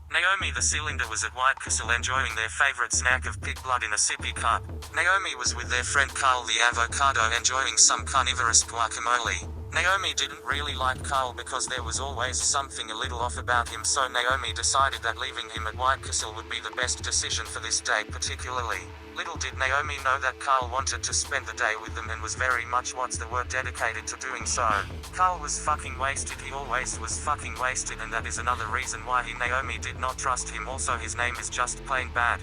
Naomi the cylinder was at White Castle enjoying their favorite snack of pig blood in a sippy cup. Naomi was with their friend Carl the avocado enjoying some carnivorous guacamole. Naomi didn't really like Carl because there was always something a little off about him, so Naomi decided that leaving him at White Castle would be the best decision for this day particularly. Little did Naomi know that Carl wanted to spend the day with them and was very much what's the word dedicated to doing so. Carl was fucking wasted, he always was fucking wasted, and that is another reason why Naomi did not trust him. Also his name is just plain bad.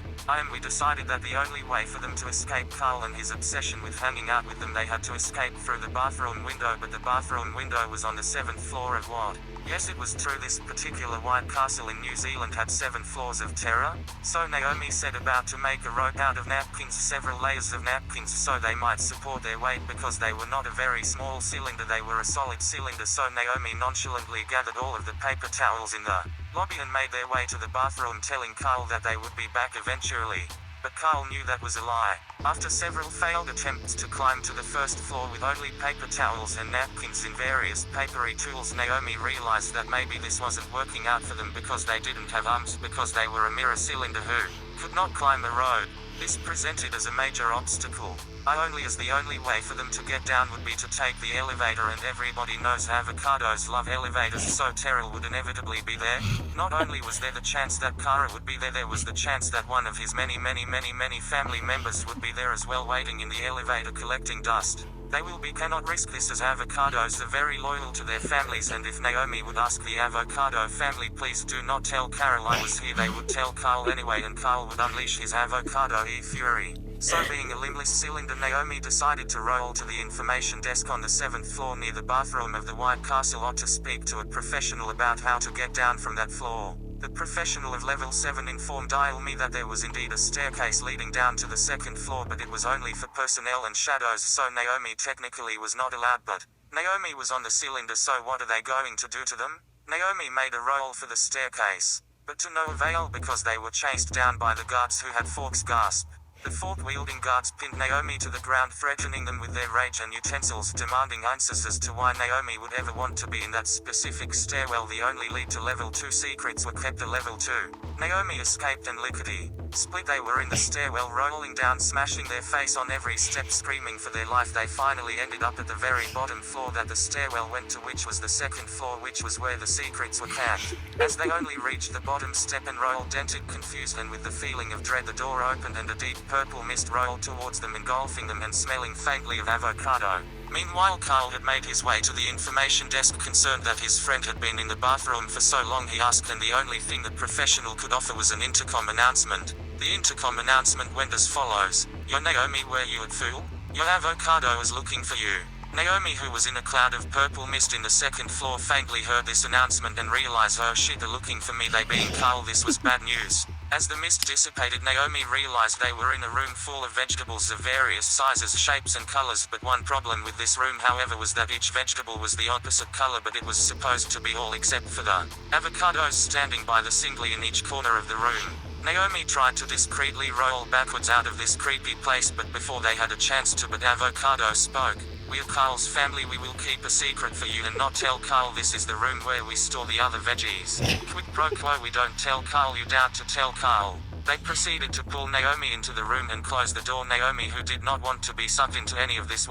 We decided that the only way for them to escape Carl and his obsession with hanging out with them, they had to escape through the bathroom window, but the bathroom window was on the 7th floor of what? Yes, it was true, this particular White Castle in New Zealand had 7 floors of terror. So Naomi set about to make a rope out of napkins, several layers of napkins, so they might support their weight because they were not a very small cylinder, they were a solid cylinder. So Naomi nonchalantly gathered all of the paper towels in the lobby and made their way to the bathroom, telling Carl that they would be back eventually. But Carl knew that was a lie. After several failed attempts to climb to the first floor with only paper towels and napkins in various papery tools, Naomi realized that maybe this wasn't working out for them because they didn't have arms, because they were a mirror cylinder who could not climb a road. This presented as a major obstacle. As the only way for them to get down would be to take the elevator, and everybody knows avocados love elevators, so Terrell would inevitably be there. Not only was there the chance that Kara would be there, there was the chance that one of his many family members would be there as well, waiting in the elevator collecting dust. They cannot risk this, as avocados are very loyal to their families, and if Naomi would ask the avocado family, please do not tell Carol I was here, they would tell Carl anyway, and Carl would unleash his avocado fury. So being a limbless cylinder, Naomi decided to roll to the information desk on the 7th floor near the bathroom of the White Castle to speak to a professional about how to get down from that floor. The professional of level 7 informed me that there was indeed a staircase leading down to the 2nd floor, but it was only for personnel and shadows, so Naomi technically was not allowed. But Naomi was on the cylinder, so what are they going to do to them? Naomi made a roll for the staircase, but to no avail because they were chased down by the guards who had forks. Gasp. The fork-wielding guards pinned Naomi to the ground, threatening them with their rage and utensils, demanding answers as to why Naomi would ever want to be in that specific stairwell. The only lead to level 2 secrets were kept at level 2. Naomi escaped and lickety-split they were in the stairwell, rolling down, smashing their face on every step, screaming for their life. They finally ended up at the very bottom floor that the stairwell went to, which was the 2nd floor, which was where the secrets were kept. As they only reached the bottom step and rolled, dented, confused, and with the feeling of dread, the door opened and a deep purple mist rolled towards them, engulfing them and smelling faintly of avocado. Meanwhile, Carl had made his way to the information desk, concerned that his friend had been in the bathroom for so long. He asked, and the only thing the professional could offer was an intercom announcement. The intercom announcement went as follows: "Yo Naomi, where you at, fool? Your avocado is looking for you." Naomi, who was in a cloud of purple mist in the 2nd floor, faintly heard this announcement and realized, oh shit, they're looking for me. They being Carl, this was bad news. As the mist dissipated, Naomi realized they were in a room full of vegetables of various sizes, shapes and colors, but one problem with this room, however, was that each vegetable was the opposite color, but it was supposed to be all except for the avocados standing by the singly in each corner of the room. Naomi tried to discreetly roll backwards out of this creepy place, but before they had a chance to, but Avocado spoke. "We're Carl's family, we will keep a secret for you and not tell Carl. This is the room where we store the other veggies. Quid pro quo, we don't tell Carl, you doubt to tell Carl." They proceeded to pull Naomi into the room and close the door. Naomi, who did not want to be sucked into any of this,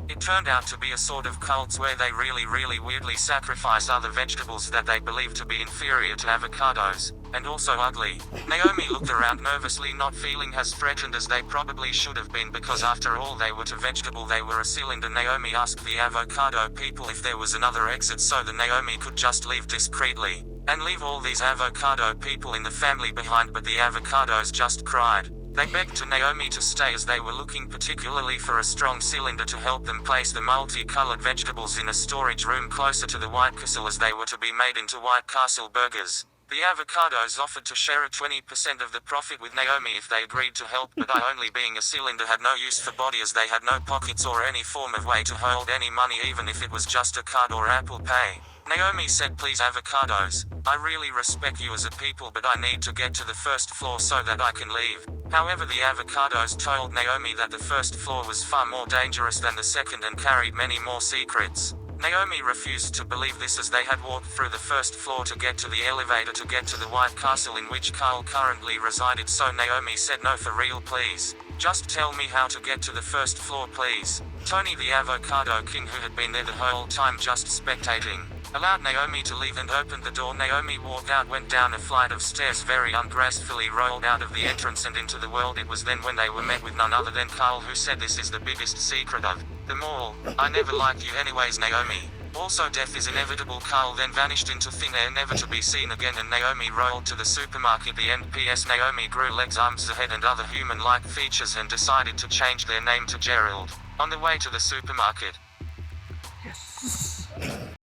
it turned out to be a sort of cults where they really weirdly sacrifice other vegetables that they believe to be inferior to avocados, and also ugly. Naomi looked around nervously, not feeling as threatened as they probably should have been, because after all they were a vegetable, they were a cylinder. Naomi asked the avocado people if there was another exit so that Naomi could just leave discreetly, and leave all these avocado people in the family behind, but the avocados just cried. They begged to Naomi to stay, as they were looking particularly for a strong cylinder to help them place the multicolored vegetables in a storage room closer to the White Castle, as they were to be made into White Castle burgers. The avocados offered to share a 20% of the profit with Naomi if they agreed to help, but I, only being a cylinder, had no use for body, as they had no pockets or any form of way to hold any money, even if it was just a card or Apple Pay. Naomi said, "Please avocados, I really respect you as a people, but I need to get to the 1st floor so that I can leave." However, the avocados told Naomi that the 1st floor was far more dangerous than the 2nd and carried many more secrets. Naomi refused to believe this as they had walked through the first floor to get to the elevator to get to the White Castle in which Carl currently resided, so Naomi said, "No, for real, please. Just tell me how to get to the first floor, please." Tony, the avocado king who had been there the whole time just spectating, allowed Naomi to leave and opened the door. Naomi walked out, went down a flight of stairs, very ungracefully rolled out of the entrance and into the world. It was then when they were met with none other than Carl, who said, "This is the biggest secret of them all. I never liked you anyways, Naomi. Also, death is inevitable." Carl then vanished into thin air, never to be seen again, and Naomi rolled to the supermarket. The end. PS. Naomi grew legs, arms, a head and other human-like features and decided to change their name to Gerald. On the way to the supermarket,